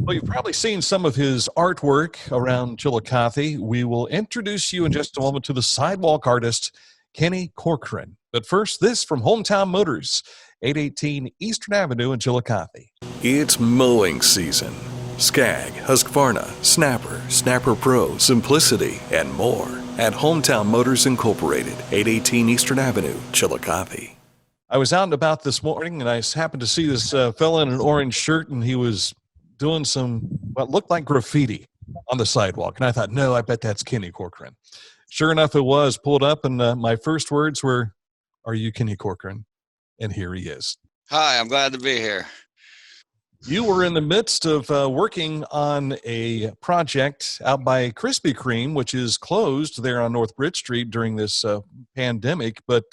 Well, you've probably seen some of his artwork around Chillicothe. We will introduce you in just a moment to the sidewalk artist, Kenny Corcoran. But first, this from Hometown Motors, 818 Eastern Avenue in Chillicothe. It's mowing season. Skag, Husqvarna, Snapper, Snapper Pro, Simplicity, and more at Hometown Motors Incorporated, 818 Eastern Avenue, Chillicothe. I was out and about this morning, and I happened to see this fella in an orange shirt, and he was doing some what looked like graffiti on the sidewalk. And I thought, no, I bet that's Kenny Corcoran. Sure enough, it was. Pulled up, and my first words were, "Are you Kenny Corcoran?" And here he is. Hi, I'm glad to be here. You were in the midst of working on a project out by Crispie Creme, which is closed there on North Bridge Street during this pandemic. But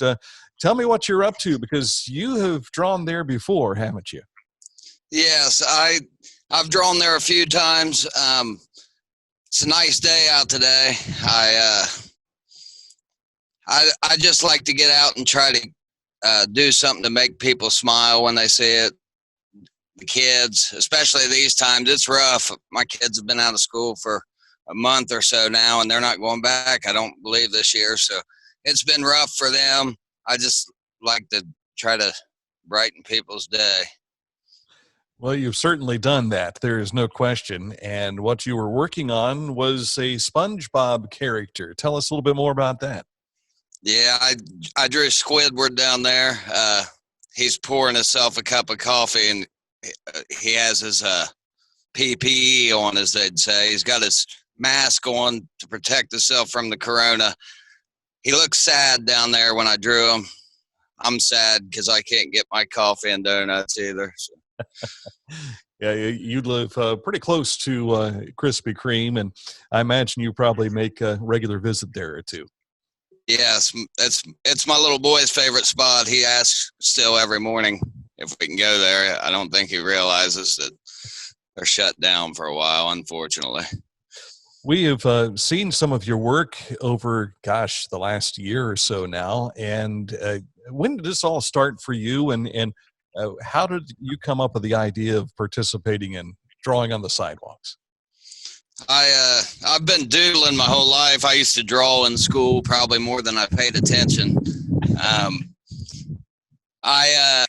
tell me what you're up to, because you have drawn there before, haven't you? Yes, I've drawn there a few times. It's a nice day out today. I just like to get out and try to do something to make people smile when they see it. The kids, especially these times, it's rough. My kids have been out of school for a month or so now, and they're not going back, I don't believe, this year. So it's been rough for them. I just like to try to brighten people's day. Well, you've certainly done that. There is no question. And what you were working on was a SpongeBob character. Tell us a little bit more about that. Yeah, I drew Squidward down there. He's pouring himself a cup of coffee, and he has his PPE on, as they'd say. He's got his mask on to protect himself from the corona. He looks sad down there when I drew him. I'm sad because I can't get my coffee and donuts either. So. Yeah, you live pretty close to Krispy Kreme, and I imagine you probably make a regular visit there or two. Yes, it's my little boy's favorite spot. He asks still every morning if we can go there. I don't think he realizes that they're shut down for a while, unfortunately. We have seen some of your work over, the last year or so now. And when did this all start for you? And how did you come up with the idea of participating in drawing on the sidewalks? I've been doodling my whole life. I used to draw in school probably more than I paid attention.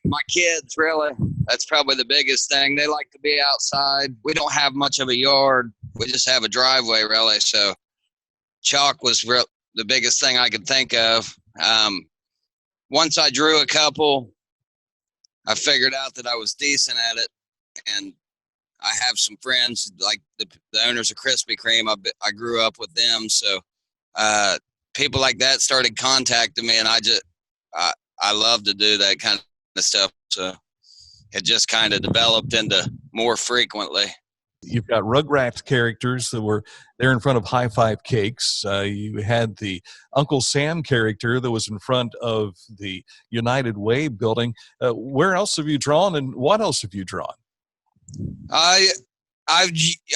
My kids, really, that's probably the biggest thing. They like to be outside. We don't have much of a yard. We just have a driveway, really. So chalk was the biggest thing I could think of. Once I drew a couple, I figured out that I was decent at it. And I have some friends, like the owners of Krispie Kreme. I grew up with them. So people like that started contacting me, and I love to do that kind of stuff. So it just kind of developed into more frequently. You've got Rugrats characters that were there in front of High Five Cakes. You had the Uncle Sam character that was in front of the United Way building. Where else have you drawn, and what else have you drawn? I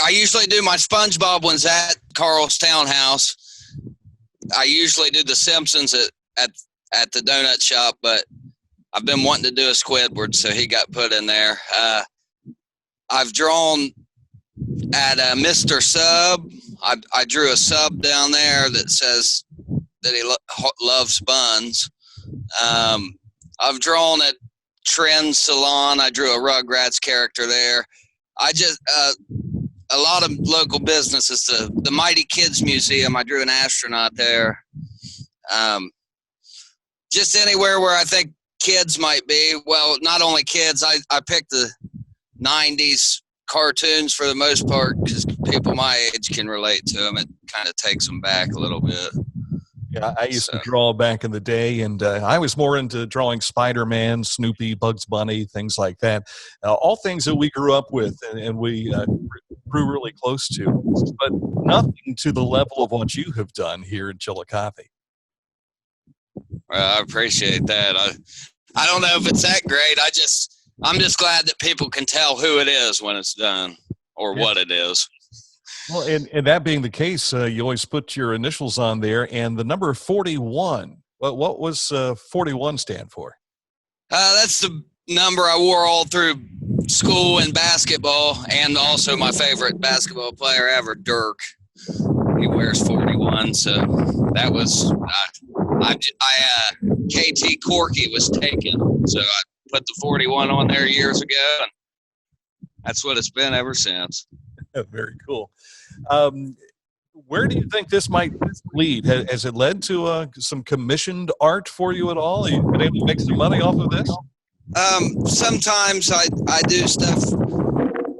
usually do my SpongeBob ones at Carl's Townhouse. I usually do the Simpsons at the donut shop, but I've been wanting to do a Squidward, so he got put in there. I've drawn at Mr. Sub. I drew a sub down there that says that he loves buns. I've drawn at Trend Salon. I drew a Rugrats character there. I just a lot of local businesses. The Mighty Kids Museum, I drew an astronaut there. Just anywhere where I think kids might be. Well, not only kids. I picked the 90s cartoons for the most part because people my age can relate to them. It kind of takes them back a little bit. Yeah, I used to draw back in the day, and I was more into drawing Spider-Man, Snoopy, Bugs Bunny, things like that. All things that we grew up with and we grew really close to, but nothing to the level of what you have done here in Chillicothe. Well, I appreciate that. I don't know if it's that great. I'm just glad that people can tell who it is when it's done or what it is. Well, and that being the case, you always put your initials on there, and the number 41. What was 41 stand for? That's the number I wore all through school and basketball, and also my favorite basketball player ever, Dirk. He wears 41, so that was KT Corky was taken, so I put the 41 on there years ago, and that's what it's been ever since. Very cool. Where do you think this might lead? Has it led to some commissioned art for you at all? Have you been able to make some money off of this? Sometimes I do stuff.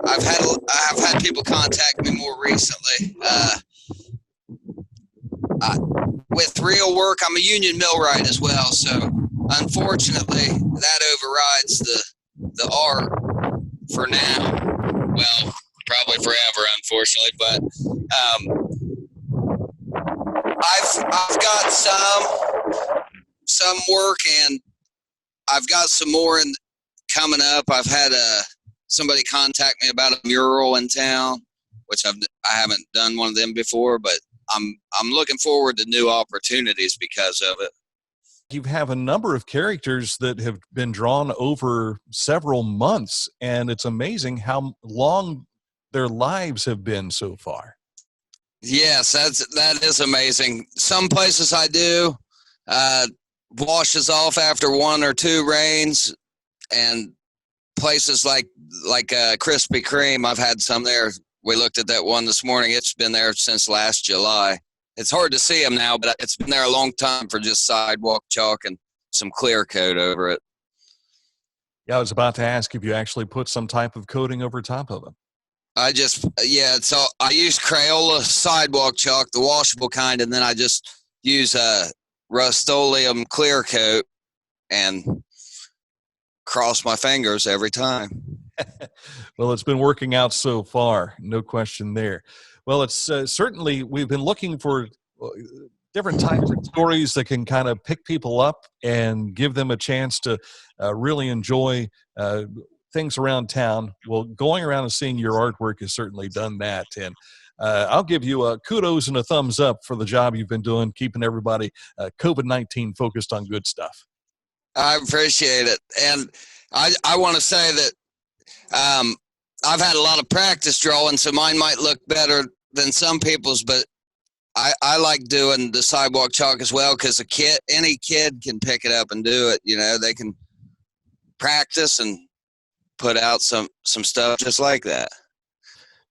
I've had people contact me more recently. With real work, I'm a union millwright as well, so unfortunately that overrides the art for now. Well, probably forever, unfortunately, but I've got some work, and I've got some more coming up. I've had somebody contact me about a mural in town, which I haven't done one of them before, but I'm looking forward to new opportunities because of it. You have a number of characters that have been drawn over several months, and it's amazing how long their lives have been so far. Yes, that is amazing. Some places I do washes off after 1 or 2 rains, and places like Crispie Creme, I've had some there. We looked at that one this morning. It's been there since last July. It's hard to see them now, but it's been there a long time for just sidewalk chalk and some clear coat over it. Yeah, I was about to ask if you actually put some type of coating over top of them. I use Crayola sidewalk chalk, the washable kind, and then I just use Rust-Oleum clear coat and cross my fingers every time. Well, it's been working out so far, no question there. Well, it's certainly, we've been looking for different types of stories that can kind of pick people up and give them a chance to really enjoy things around town. Well, going around and seeing your artwork has certainly done that. And I'll give you a kudos and a thumbs up for the job you've been doing, keeping everybody COVID-19 focused on good stuff. I appreciate it. And I want to say that I've had a lot of practice drawing, so mine might look better than some people's, but I like doing the sidewalk chalk as well, because any kid can pick it up and do it. You know, they can practice and put out some stuff just like that.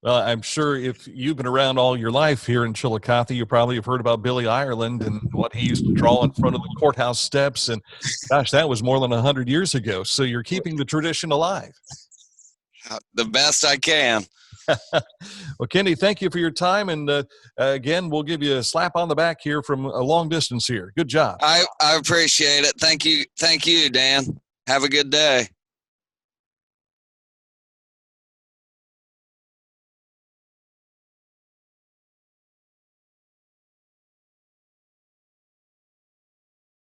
Well, I'm sure if you've been around all your life here in Chillicothe, you probably have heard about Billy Ireland and what he used to draw in front of the courthouse steps. And gosh, that was more than 100 years ago. So you're keeping the tradition alive. The best I can. Well, Kenny, thank you for your time. And again, we'll give you a slap on the back here from a long distance here. Good job. I appreciate it. Thank you. Thank you, Dan. Have a good day.